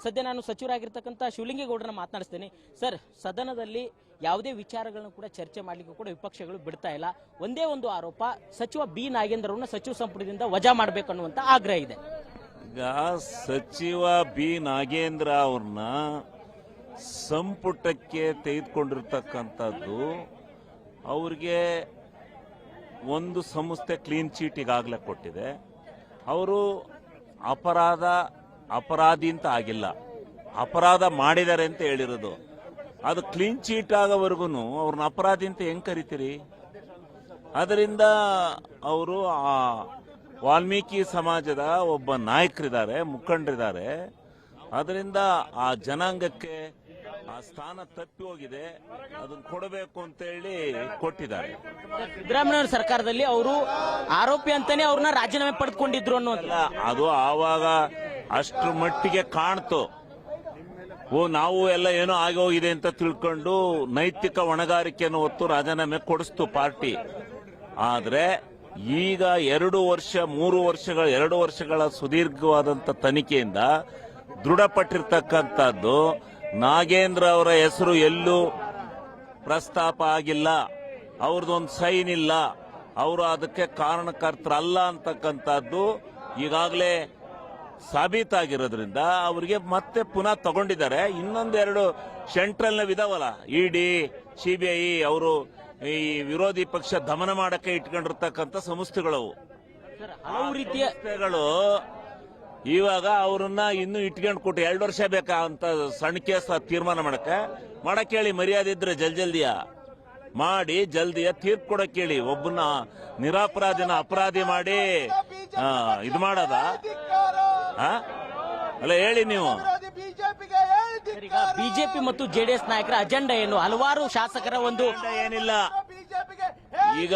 ಸದ್ಯ ನಾನು ಸಚಿವರಾಗಿರ್ತಕ್ಕಂಥ ಶಿವಲಿಂಗೇಗೌಡರನ್ನ ಮಾತನಾಡಿಸ್ತೇನೆ. ಸರ್, ಸದನದಲ್ಲಿ ಯಾವುದೇ ವಿಚಾರಗಳನ್ನು ಕೂಡ ಚರ್ಚೆ ಮಾಡಲಿಕ್ಕೂ ಕೂಡ ವಿಪಕ್ಷಗಳು ಬಿಡ್ತಾ ಇಲ್ಲ. ಒಂದೇ ಒಂದು ಆರೋಪ, ಸಚಿವ ಬಿ ನಾಗೇಂದ್ರ ಅವರನ್ನ ಸಚಿವ ಸಂಪುಟದಿಂದ ವಜಾ ಮಾಡಬೇಕು ಅನ್ನುವಂತ ಆಗ್ರಹ ಇದೆ. ಈಗ ಸಚಿವ ಬಿ ನಾಗೇಂದ್ರ ಅವ್ರನ್ನ ಸಂಪುಟಕ್ಕೆ ತೆಗೆದುಕೊಂಡಿರ್ತಕ್ಕಂಥದ್ದು ಅವ್ರಿಗೆ ಒಂದು ಸಂಸ್ಥೆ ಕ್ಲೀನ್ ಚೀಟ್ ಈಗಾಗಲೇ ಕೊಟ್ಟಿದೆ. ಅವರು ಅಪರಾಧಿ ಅಂತ ಆಗಿಲ್ಲ, ಅಪರಾಧ ಮಾಡಿದ್ದಾರೆ ಅಂತ ಹೇಳಿರೋದು. ಅದು ಕ್ಲೀನ್ ಚೀಟ್ ಆಗೋವರೆಗೂ ಅವ್ರನ್ನ ಅಪರಾಧಿ ಅಂತ ಹೆಂಗ್ ಕರಿತೀರಿ? ಅದರಿಂದ ಅವರು ಆ ವಾಲ್ಮೀಕಿ ಸಮಾಜದ ಒಬ್ಬ ನಾಯಕರಿದ್ದಾರೆ, ಮುಖಂಡರಿದ್ದಾರೆ. ಅದರಿಂದ ಆ ಜನಾಂಗಕ್ಕೆ ಆ ಸ್ಥಾನ ತಪ್ಪಿ ಹೋಗಿದೆ, ಅದನ್ನ ಕೊಡಬೇಕು ಅಂತ ಹೇಳಿ ಕೊಟ್ಟಿದ್ದಾರೆ. ಸಿದ್ದರಾಮಯ್ಯ ಸರ್ಕಾರದಲ್ಲಿ ಅವರು ಆರೋಪಿ ಅಂತಾನೆ ಅವ್ರನ್ನ ರಾಜೀನಾಮೆ ಪಡೆದುಕೊಂಡಿದ್ರು ಅನ್ನೋದಲ್ಲ. ಅದು ಆವಾಗ ಅಷ್ಟ್ರ ಮಟ್ಟಿಗೆ ಕಾಣ್ತು. ನಾವು ಎಲ್ಲ ಏನೋ ಆಗಿ ಹೋಗಿದೆ ಅಂತ ತಿಳ್ಕೊಂಡು ನೈತಿಕ ಹೊಣೆಗಾರಿಕೆಯನ್ನು ಹೊತ್ತು ರಾಜೀನಾಮೆ ಕೊಡಿಸ್ತು ಪಾರ್ಟಿ. ಆದ್ರೆ ಈಗ 2 ವರ್ಷಗಳ ಸುದೀರ್ಘವಾದಂತ ತನಿಖೆಯಿಂದ ದೃಢಪಟ್ಟಿರ್ತಕ್ಕಂಥದ್ದು ನಾಗೇಂದ್ರ ಅವರ ಹೆಸರು ಎಲ್ಲೂ ಪ್ರಸ್ತಾಪ ಆಗಿಲ್ಲ, ಅವ್ರದ್ದೊಂದು ಸೈನ್ ಇಲ್ಲ, ಅವರು ಅದಕ್ಕೆ ಕಾರಣಕರ್ತರಲ್ಲ ಅಂತಕ್ಕಂಥದ್ದು ಈಗಾಗಲೇ ಸಾಬೀತಾಗಿರೋದ್ರಿಂದ ಅವರಿಗೆ ಮತ್ತೆ ಪುನಃ ತಗೊಂಡಿದ್ದಾರೆ. ಇನ್ನೊಂದೆರಡು ಸೆಂಟ್ರಲ್ನ ವಿಧಾವಲ್ಲ, ಇಡಿ, ಸಿಬಿಐ, ಅವರು ಈ ವಿರೋಧಿ ಪಕ್ಷ ದಮನ ಮಾಡಕ್ಕೆ ಇಟ್ಕೊಂಡಿರ್ತಕ್ಕಂಥ ಸಂಸ್ಥೆಗಳವು. ಹಲವು ರೀತಿಯ ಇವಾಗ ಅವರನ್ನ ಇನ್ನೂ ಇಟ್ಕೊಂಡು ಕೊಟ್ಟು 2 ವರ್ಷ ಬೇಕಾ ಅಂತ ಸಣ್ಣ ಕೇಸ್ ತೀರ್ಮಾನ ಮಾಡಕ್ಕೆ ಹೇಳಿ. ಮರ್ಯಾದೆ ಇದ್ರೆ ಜಲ್ದಿಯ ಮಾಡಿ ಜಲ್ದಿಯ ತೀರ್ಪು ಕೊಡಕ್ಕೆ ಹೇಳಿ. ಒಬ್ಬನ ನಿರಪರಾಧಿನ ಅಪರಾಧಿ ಮಾಡಿ ಇದು ಮಾಡದ ಅಲ್ಲ, ಹೇಳಿ ನೀವು. ಬಿಜೆಪಿ ಮತ್ತು ಜೆಡಿಎಸ್ ನಾಯಕರ ಅಜೆಂಡಾ ಏನು? ಹಲವಾರು ಶಾಸಕರ ಒಂದು ಏನಿಲ್ಲ. ಈಗ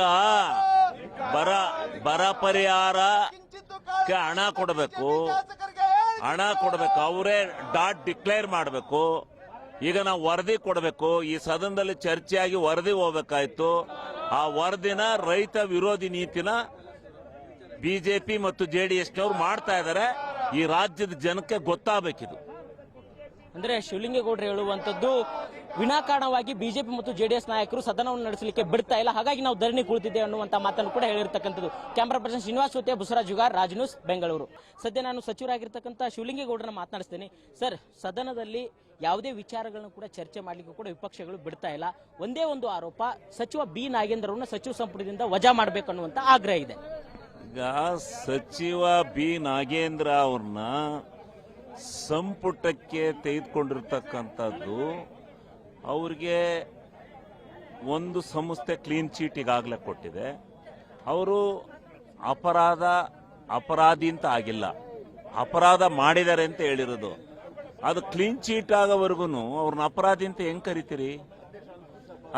ಬರ ಪರಿಹಾರಕ್ಕೆ ಹಣ ಕೊಡಬೇಕು, ಅವರೇ ಡಾಟ್ ಡಿಕ್ಲೇರ್ ಮಾಡಬೇಕು. ಈಗ ನಾವು ವರದಿ ಕೊಡಬೇಕು. ಈ ಸದನದಲ್ಲಿ ಚರ್ಚೆಯಾಗಿ ವರದಿ ಹೋಗ್ಬೇಕಾಯ್ತು. ಆ ವರದಿನ ರೈತ ವಿರೋಧಿ ನೀತಿನ ಬಿಜೆಪಿ ಮತ್ತು ಜೆಡಿಎಸ್ನವರು ಮಾಡ್ತಾ ಇದ್ದಾರೆ. ಈ ರಾಜ್ಯದ ಜನಕ್ಕೆ ಗೊತ್ತಾಗಬೇಕಿದು. ಅಂದ್ರೆ ಶಿವಲಿಂಗೇಗೌಡರು ಹೇಳುವಂತದ್ದು ವಿನಾಕಾರಣವಾಗಿ ಬಿಜೆಪಿ ಮತ್ತು ಜೆಡಿಎಸ್ ನಾಯಕರು ಸದನವನ್ನು ನಡೆಸಲಿಕ್ಕೆ ಬಿಡ್ತಾ ಇಲ್ಲ, ಹಾಗಾಗಿ ನಾವು ಧರಣಿ ಕುಳಿತಿದ್ದೇವೆ ಅನ್ನುವಂತ ಮಾತನ್ನು ಕೂಡ ಹೇಳಿರ್ತಕ್ಕಂಥದ್ದು. ಕ್ಯಾಮರಾ ಪರ್ಸನ್ ಶ್ರೀನಿವಾಸ್ ಜೊತೆ ಬಸವರಾಜ್ ಜುಗಾರ್, ರಾಜ್ ನ್ಯೂಸ್, ಬೆಂಗಳೂರು. ಸದ್ಯ ನಾನು ಸಚಿವರಾಗಿರ್ತಕ್ಕಂಥ ಶಿವಲಿಂಗೇಗೌಡರನ್ನ ಮಾತನಾಡಿಸ್ತೇನೆ. ಸರ್, ಸದನದಲ್ಲಿ ಯಾವುದೇ ವಿಚಾರಗಳನ್ನು ಕೂಡ ಚರ್ಚೆ ಮಾಡಲಿಕ್ಕೂ ಕೂಡ ವಿಪಕ್ಷಗಳು ಬಿಡ್ತಾ ಇಲ್ಲ. ಒಂದೇ ಒಂದು ಆರೋಪ, ಸಚಿವ ಬಿ ನಾಗೇಂದ್ರ ಅವರನ್ನ ಸಚಿವ ಸಂಪುಟದಿಂದ ವಜಾ ಮಾಡಬೇಕು ಅನ್ನುವಂತ ಆಗ್ರಹ ಇದೆ. ಈಗ ಸಚಿವ ಬಿ ನಾಗೇಂದ್ರ ಅವ್ರನ್ನ ಸಂಪುಟಕ್ಕೆ ತೆಗೆದುಕೊಂಡಿರ್ತಕ್ಕಂಥದ್ದು ಅವ್ರಿಗೆ ಒಂದು ಸಂಸ್ಥೆ ಕ್ಲೀನ್ ಚೀಟ್ ಈಗಾಗಲೇ ಕೊಟ್ಟಿದೆ. ಅವರು ಅಪರಾಧಿ ಅಂತ ಆಗಿಲ್ಲ, ಅಪರಾಧ ಮಾಡಿದ್ದಾರೆ ಅಂತ ಹೇಳಿರೋದು. ಅದು ಕ್ಲೀನ್ ಚೀಟ್ ಆಗೋವರೆಗೂ ಅವ್ರನ್ನ ಅಪರಾಧಿ ಅಂತ ಹೆಂಗ್ ಕರಿತೀರಿ?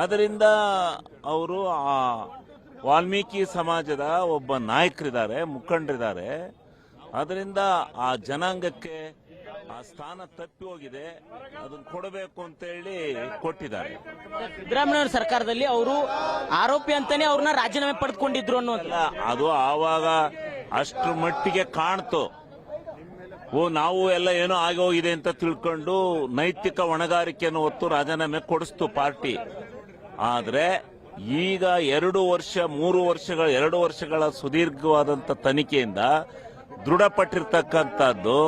ಅದರಿಂದ ಅವರು ಆ ವಾಲ್ಮೀಕಿ ಸಮಾಜದ ಒಬ್ಬ ನಾಯಕರಿದ್ದಾರೆ, ಮುಖಂಡರಿದ್ದಾರೆ. ಅದರಿಂದ ಆ ಜನಾಂಗಕ್ಕೆ ಆ ಸ್ಥಾನ ತಪ್ಪಿ ಹೋಗಿದೆ, ಅದನ್ನ ಕೊಡಬೇಕು ಅಂತ ಹೇಳಿ ಕೊಟ್ಟಿದ್ದಾರೆ. ಸಿದ್ದರಾಮಯ್ಯ ಸರ್ಕಾರದಲ್ಲಿ ಅವರು ಆರೋಪಿ ಅಂತಾನೆ ಅವ್ರನ್ನ ರಾಜೀನಾಮೆ ಪಡೆದುಕೊಂಡಿದ್ರು ಅನ್ನೋದಲ್ಲ. ಅದು ಆವಾಗ ಅಷ್ಟ್ರ ಮಟ್ಟಿಗೆ ಕಾಣ್ತು. ನಾವು ಎಲ್ಲ ಏನೋ ಆಗಿ ಹೋಗಿದೆ ಅಂತ ತಿಳ್ಕೊಂಡು ನೈತಿಕ ಹೊಣೆಗಾರಿಕೆಯನ್ನು ಹೊತ್ತು ರಾಜೀನಾಮೆ ಕೊಡಿಸ್ತು ಪಾರ್ಟಿ. ಆದ್ರೆ ಈಗ 2 ವರ್ಷಗಳ ಸುದೀರ್ಘವಾದಂತ ತನಿಖೆಯಿಂದ ದೃಢಪಟ್ಟಿರ್ತಕ್ಕಂಥದ್ದು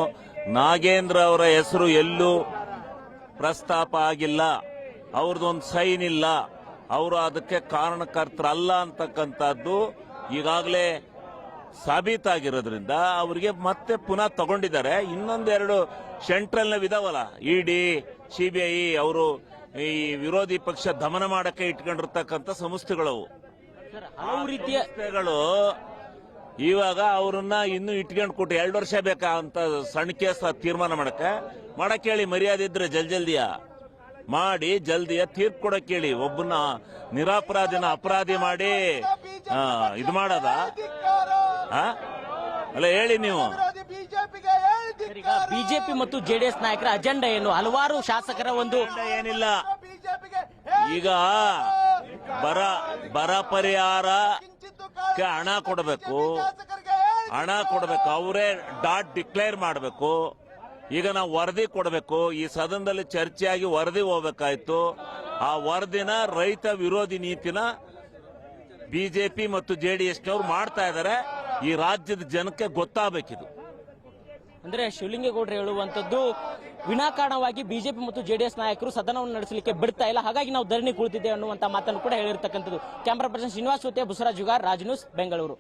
ನಾಗೇಂದ್ರ ಅವರ ಹೆಸರು ಎಲ್ಲೂ ಪ್ರಸ್ತಾಪ ಆಗಿಲ್ಲ, ಅವ್ರದ್ದೊಂದು ಸೈನ್ ಇಲ್ಲ, ಅವರು ಅದಕ್ಕೆ ಕಾರಣಕರ್ತರಲ್ಲ ಅಂತಕ್ಕಂಥದ್ದು ಈಗಾಗಲೇ ಸಾಬೀತಾಗಿರೋದ್ರಿಂದ ಅವರಿಗೆ ಮತ್ತೆ ಪುನಃ ತಗೊಂಡಿದ್ದಾರೆ. ಇನ್ನೊಂದೆರಡು ಸೆಂಟ್ರಲ್ನ ವಿಧಾವಲ್ಲ, ಇಡಿ, ಸಿಬಿಐ, ಅವರು ಈ ವಿರೋಧಿ ಪಕ್ಷ ದಮನ ಮಾಡಕ್ಕೆ ಇಟ್ಕೊಂಡಿರ್ತಕ್ಕಂಥ ಸಂಸ್ಥೆಗಳವು. ಹಲವು ರೀತಿಯ ಇವಾಗ ಅವರನ್ನ ಇನ್ನೂ ಇಟ್ಕೊಂಡು ಕೊಟ್ಟು 2 ವರ್ಷ ಬೇಕಾ ಅಂತ ಸಣ್ಣ ಕೇಸ್ ತೀರ್ಮಾನ ಮಾಡಕ್ಕೆ ಹೇಳಿ. ಮರ್ಯಾದೆ ಇದ್ರೆ ಜಲ್ದಿಯ ಮಾಡಿ ಜಲ್ದಿಯ ತೀರ್ಪು ಕೊಡಕ್ಕೆ ಹೇಳಿ. ಒಬ್ಬನ ನಿರಪರಾಧಿನ ಅಪರಾಧಿ ಮಾಡಿ ಇದು ಮಾಡದ ಅಲ್ಲ, ಹೇಳಿ ನೀವು. ಬಿಜೆಪಿ ಮತ್ತು ಜೆಡಿಎಸ್ ನಾಯಕರ ಅಜೆಂಡಾ ಏನು? ಹಲವಾರು ಶಾಸಕರ ಒಂದು ಏನಿಲ್ಲ. ಈಗ ಬರ ಪರಿಹಾರಕ್ಕೆ ಹಣ ಕೊಡಬೇಕು, ಅವರೇ ಡಾಟ್ ಡಿಕ್ಲೇರ್ ಮಾಡಬೇಕು. ಈಗ ನಾವು ವರದಿ ಕೊಡಬೇಕು, ಈ ಸದನದಲ್ಲಿ ಚರ್ಚೆಯಾಗಿ ವರದಿ ಹೋಗ್ಬೇಕಾಯ್ತು. ಆ ವರದಿನ ರೈತ ವಿರೋಧಿ ನೀತಿನ ಬಿಜೆಪಿ ಮತ್ತು ಜೆಡಿಎಸ್ನವರು ಮಾಡ್ತಾ ಇದ್ದಾರೆ. ಈ ರಾಜ್ಯದ ಜನಕ್ಕೆ ಗೊತ್ತಾಗಬೇಕಿದು. ಅಂದ್ರೆ ಶಿವಲಿಂಗೇಗೌಡರು ಹೇಳುವಂತದ್ದು ವಿನಾಕಾರಣವಾಗಿ ಬಿಜೆಪಿ ಮತ್ತು ಜೆಡಿಎಸ್ ನಾಯಕರು ಸದನವನ್ನು ನಡೆಸಲಿಕ್ಕೆ ಬಿಡ್ತಾ ಇಲ್ಲ, ಹಾಗಾಗಿ ನಾವು ಧರಣಿ ಕುಳಿತಿದ್ದೇವೆ ಅನ್ನುವಂತ ಮಾತನ್ನು ಕೂಡ ಹೇಳಿರ್ತಕ್ಕಂಥದ್ದು. ಕ್ಯಾಮರಾ ಪರ್ಸನ್ ಶ್ರೀನಿವಾಸ್ ಸೋತೆ, ಬಸವರಾಜ್ ಜುಗಾರ್, ರಾಜ್ ನ್ಯೂಸ್, ಬೆಂಗಳೂರು.